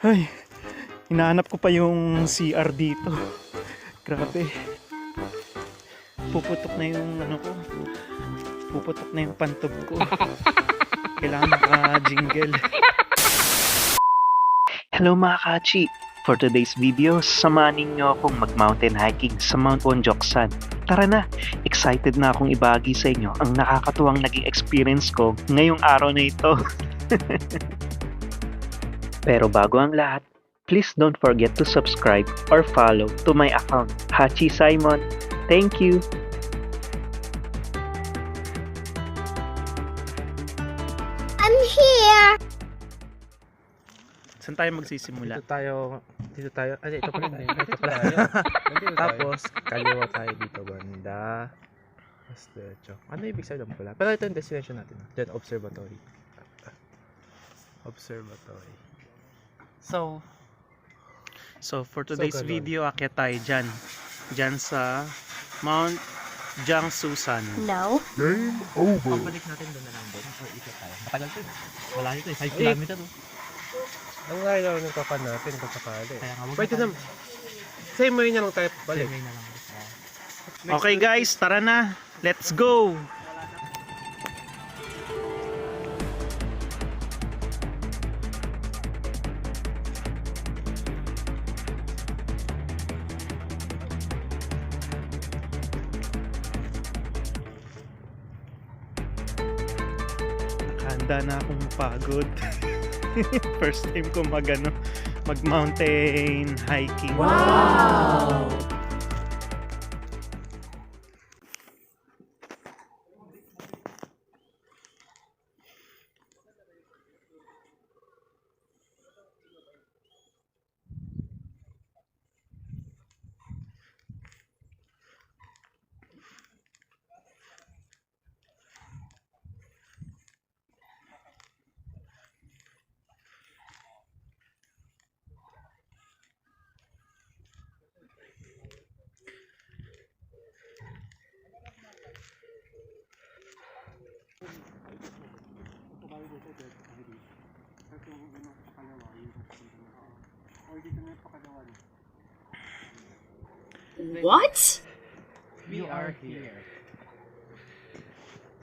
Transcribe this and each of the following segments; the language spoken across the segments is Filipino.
Ay, hinahanap ko pa yung CR dito. Grabe. Puputok na yung ano ko. Puputok na yung pantog ko. Kailangan maka-jingle. Hello mga kachi! For today's video, samahan ninyo akong mag-mountain hiking sa Mount Wonjoksan. Tara na! Excited na akong ibahagi sa inyo ang nakakatuwang naging experience ko ngayong araw na ito. Pero bago ang lahat, please don't forget to subscribe or follow to my account, Hachi Simon. Thank you! I'm here! Saan tayo magsisimula? Dito tayo, ito pa rin eh. Dito pala tayo. Tapos, kaliwa tayo dito banda. Tapos, diretso. Ano ibig sabihin pala? Pero ito yung destination natin. Then, observatory. Observatory. So for today's ganun. video, akyat tayo dyan. Dyan sa Mount Jiangsusan. No. Pagbalik natin doon na lang doon. So, ikot tayo. Matagal to eh. Malayo to eh. 5 kilometer to. Ang layo lang ng kapan natin kung sakali. Pwede naman. Same way na lang tayo balik. Same way na lang. Okay guys, tara na. Let's go! Nakahanda na akong pagod. First time ko mag-mountain hiking. Wow! What? We are here.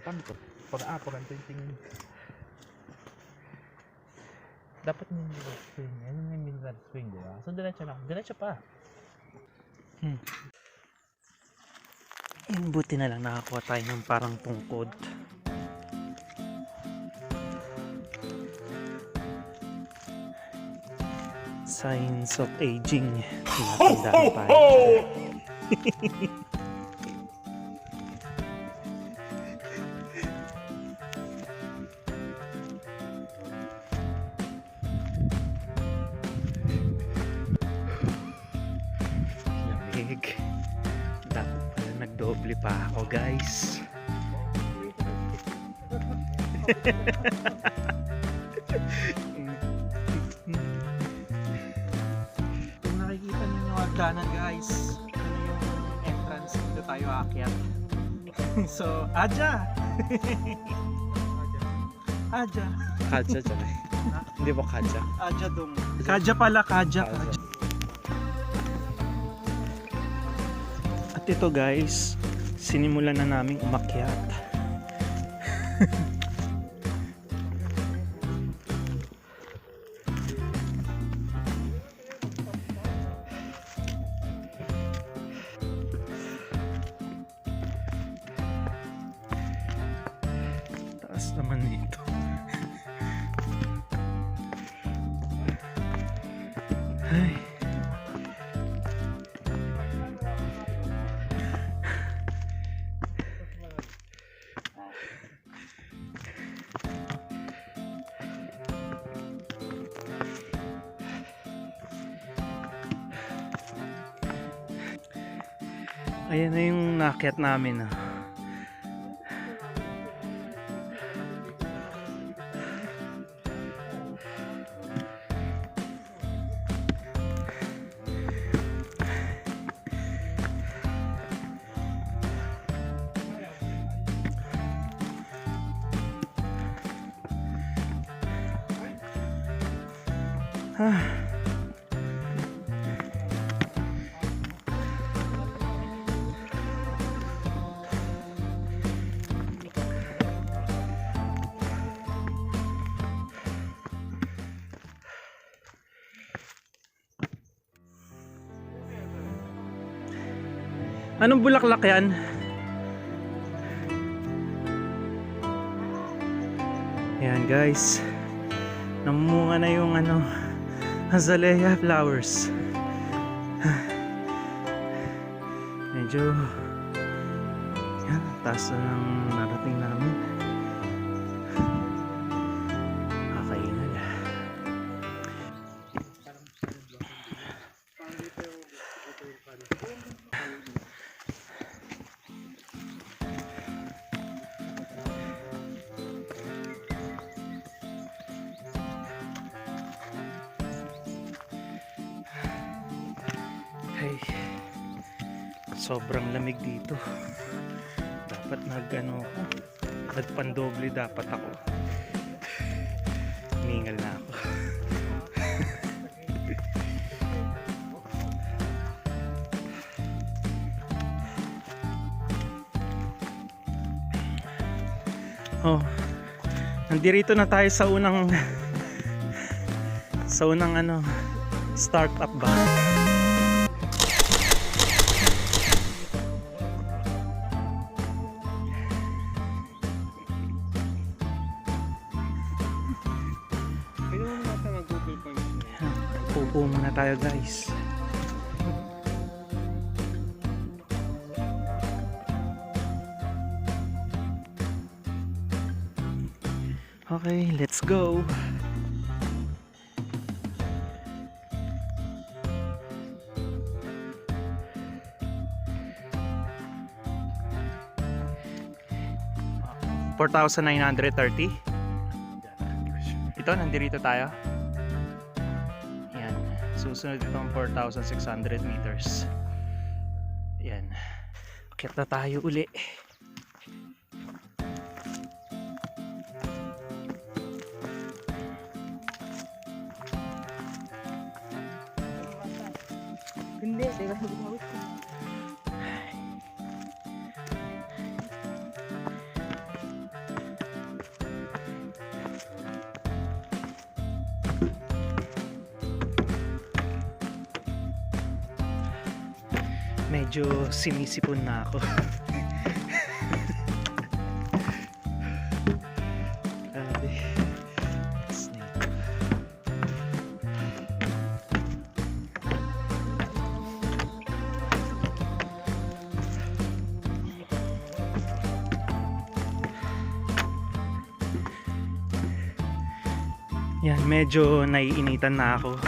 Paano to? Pag tingin. Dapat nila swing. Ano yung minsan swing, di ba? So, diretso lang. Diretso pa. Buti na lang nakakuha tayo ng parang tungkod. Signs of aging. Tinatandaan tayo. Lamig. Dapat pala nagdoble pa ako, guys. Kung nakikita ninyo yung hagdanan, guys, ito na yung entrance. Dito tayo aakyat. So, Aja! Aja. Kaja dyan eh. Hindi po kaja. Aja dong. Kaja pala, Kaja. At ito guys, sinimulan na naming umakyat. Taas naman nito. Ay. Ayan na yung naakyat namin. Anong bulaklak yan? Ayan guys, namumunga na yung azalea flowers. Medyo yan, taas na ng narating namin. Kakaingal. Hey, sobrang lamig dito. Dapat nagpandoble dapat ako. Hiningal na ako. Oh, nandito na tayo sa unang startup ba? Pupo muna tayo guys. Okay, let's go. $4,930. Ito, nandito tayo. Yan. Susunod itong 4,600 meters. Yan. Akyat na tayo uli. Hindi, teka, bumawit ko. Medyo sinisipon na ako. Grabe. Snake. Yan, medyo naiinitan na ako.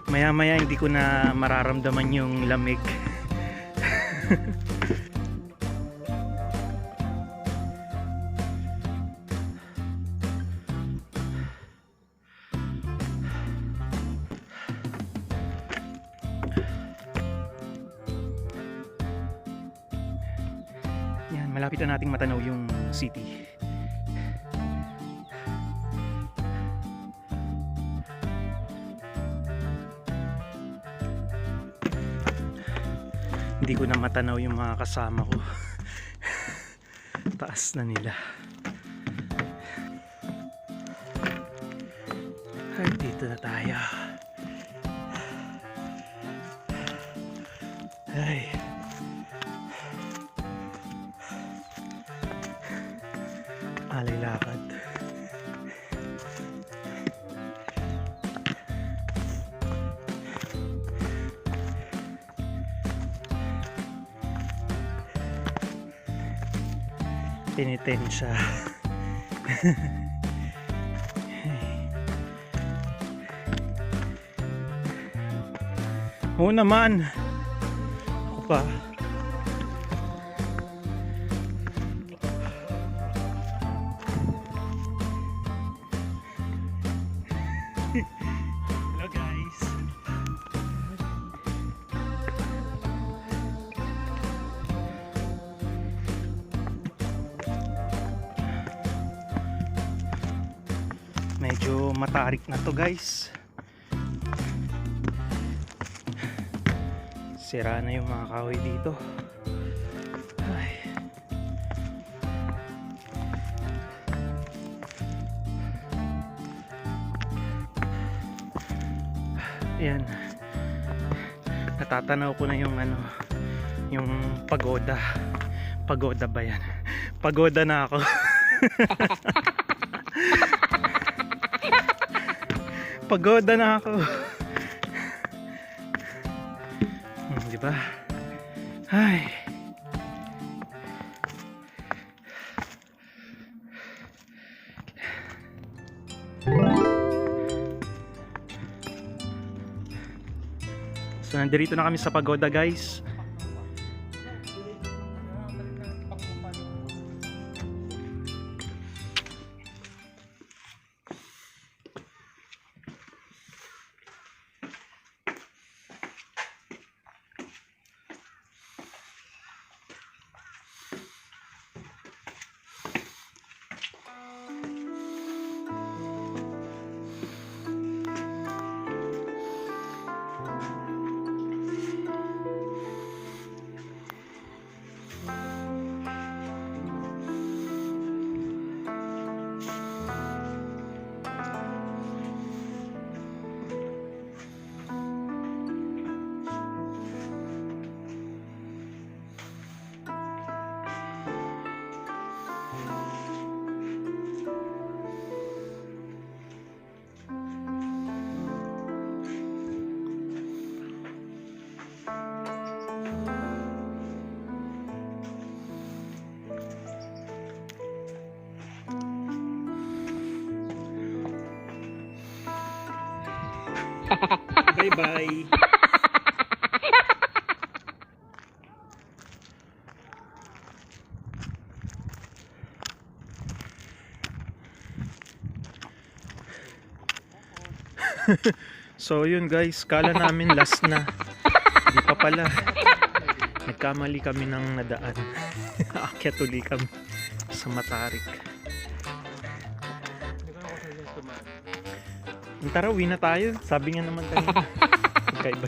Maya-maya hindi ko na mararamdaman yung lamig. Yan, malapit na nating matanaw yung city. Hindi ko na matanaw yung mga kasama ko. Taas na nila. Ay, dito na tayo. Ay. Alay lakad. Penitensya. Oo naman. Ako pa. Hello guys. Medyo matarik na to guys. Sira na yung mga kahoy dito. Ay. Ayan. Natatanaw ko na yung yung pagoda. Pagoda ba yan? Pagoda na ako. Pagoda na ako. Di ba? Ay. So nandito na kami sa pagoda, guys. Bye-bye. So yun guys, kala namin last na. Di pa pala. Nagkamali kami ng nadaan. Aakyat uli kami sa Matarik. Tara, uwi na tayo. Sabi nga naman kanina. Magkaiba.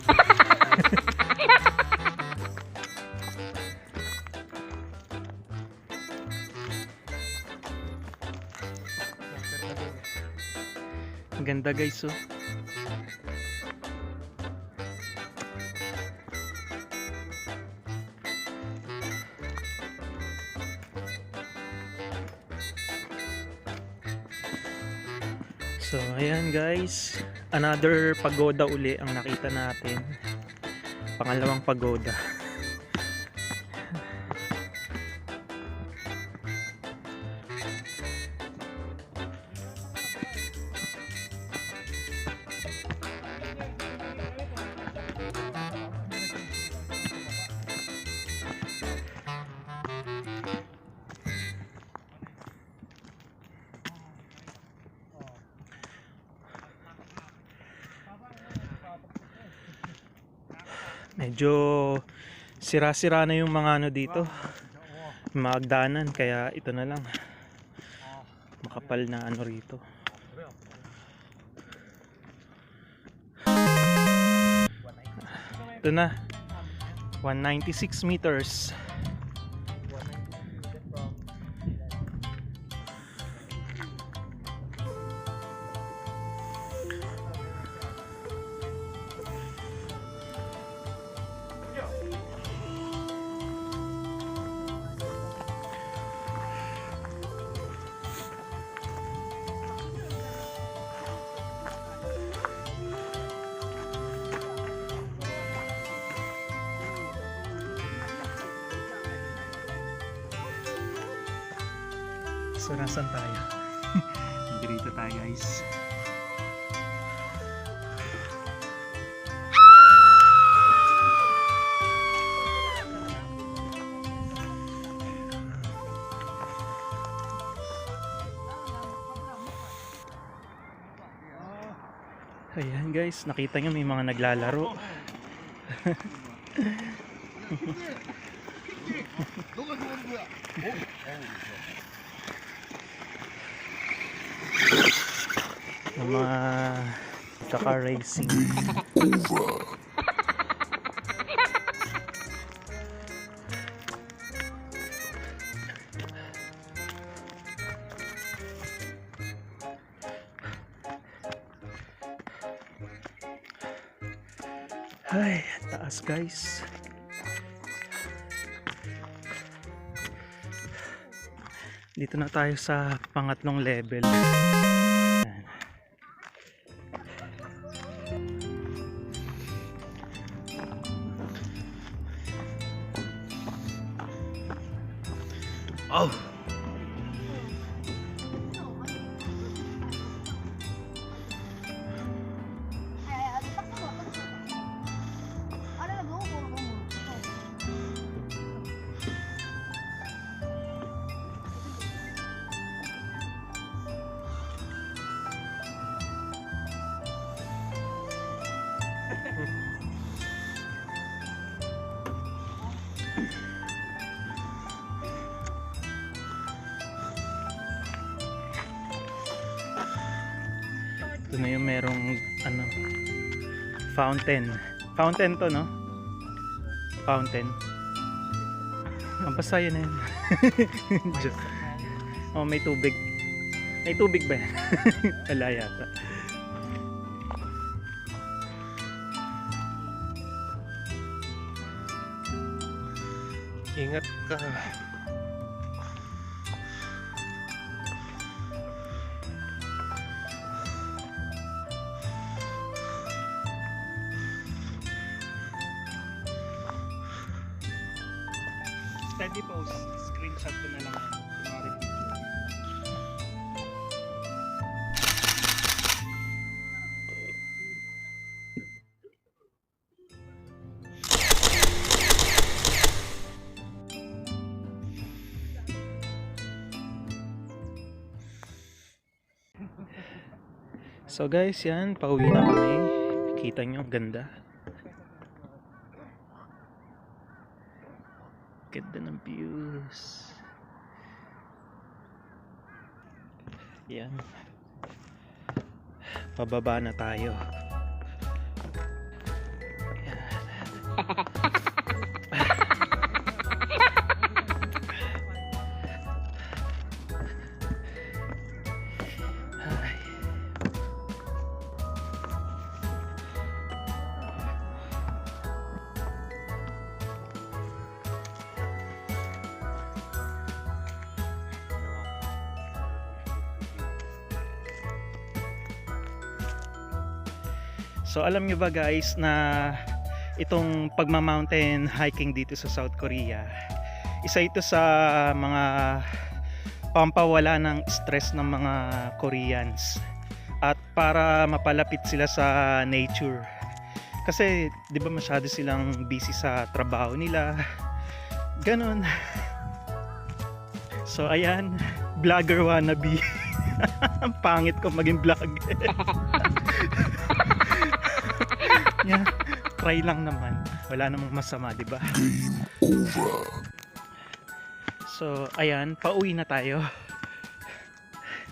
Ang ganda guys, oh. So ayan guys, another pagoda uli ang nakita natin. Pangalawang pagoda. Medyo sira-sira na yung mga ano dito, mga hagdanan, kaya ito na lang, makapal na ano rito. Ito na, 196 meters. So nasan tayo? Dito tayo guys. Ayan guys, nakita nyo may mga naglalaro. Mga kaka-racing. Ay, taas guys. Dito na tayo sa pangatlong level. Ayan. Oh! Ito na yung merong ano, fountain. Fountain to, no? Fountain. Basta yun na yun. Just, oh, may tubig. May tubig ba yan? Wala yata. Ingat ka. Steady pose. Screenshot ko na lang yan. Kunwari video. So guys, yan. Pauwi na kami. Kita nyo, ang ganda. Ganda ng views. Yan. Pababa na tayo. Yan. Ay. So alam nyo ba guys na itong pagma-mountain hiking dito sa South Korea, isa ito sa mga pampawala ng stress ng mga Koreans at para mapalapit sila sa nature. Kasi 'di ba masyado silang busy sa trabaho nila. Ganon. So ayan, vlogger wannabe. Ang pangit ko maging vlogger. Yeah, try lang naman. Wala namang masama, di ba? Game over. So, ayan, pauwi na tayo.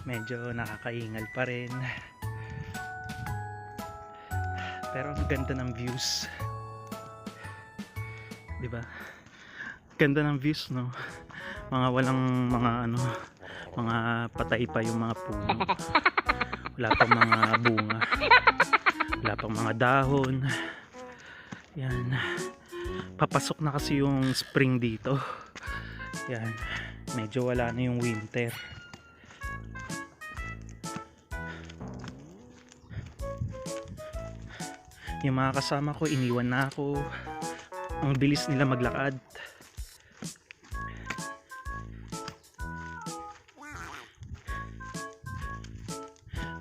Medyo nakakaingal pa rin. Pero ang ganda ng views. Di ba? Ganda ng views, no? Mga walang mga ano, mga patay pa yung mga puno. Wala pang mga bunga. Wala pang mga dahon. Yan. Papasok na kasi yung spring dito. Yan. Medyo wala na yung winter. Yung mga kasama ko, iniwan na ako. Ang bilis nila maglakad.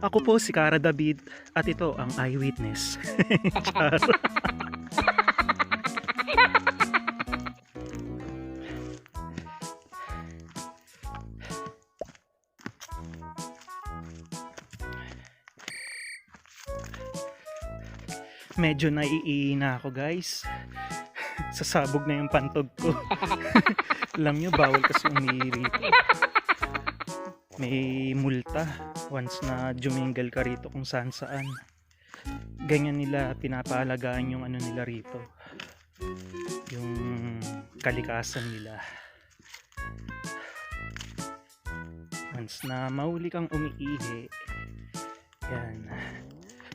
Ako po si Cara David at ito ang Eyewitness. Char. Medyo naiiina ako guys. Sasabog na yung pantog ko. Alam nyo, bawal kasi umiiri rito. May multa once na jumingle ka rito kung saan saan. Ganyan nila pinapahalagaan yung ano nila rito, yung kalikasan nila. Once na mahuli kang umiihi, yan,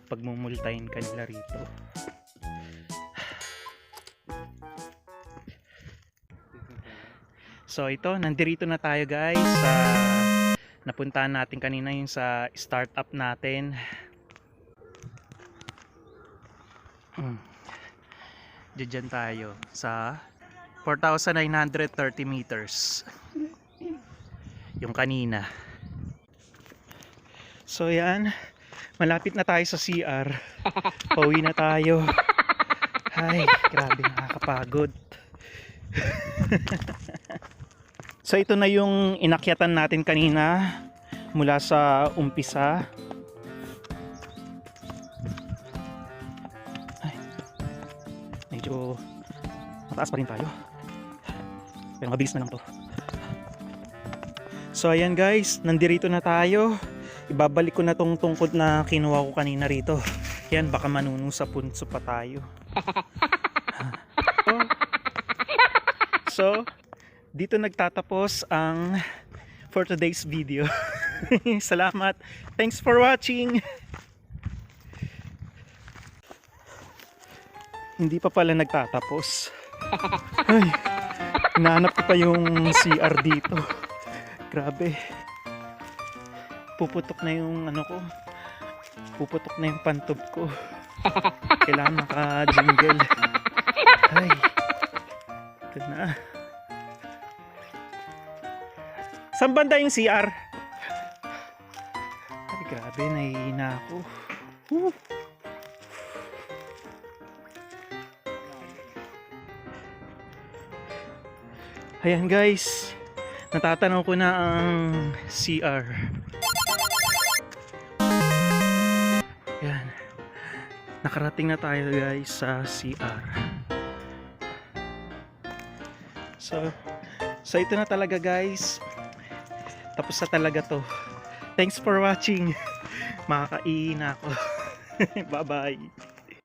pagmumultahin ka nila rito. So ito, nandirito na tayo guys sa napuntahan natin kanina yung sa startup natin. Diyan tayo sa 4,930 meters. Yung kanina. So yan, malapit na tayo sa CR. Pauwi na tayo. Ay, grabe, nakakapagod. So ito na yung inakyatan natin kanina mula sa umpisa. Ay, medyo mataas pa rin tayo. Pero mabilis na lang to. So ayan guys, nandirito na tayo. Ibabalik ko na tong tungkod na kinuha ko kanina rito. Yan, baka manunong sa punso pa tayo. So, dito nagtatapos ang for today's video. Salamat. Thanks for watching. Hindi pa pala nagtatapos. Ay, hinahanap ko pa yung CR dito. Grabe. Puputok na yung ano ko. Puputok na yung pantob ko. Kailangan maka-jingle. Ay. Ito na. Saan banda yung CR? Ay, grabe. Nahihina ako. Woo. Ayan guys. Natatanaw ko na ang CR. Ayan. Nakarating na tayo guys sa CR. So ito na talaga guys. Tapos na talaga to. Thanks for watching. Makakain na ako. Bye bye.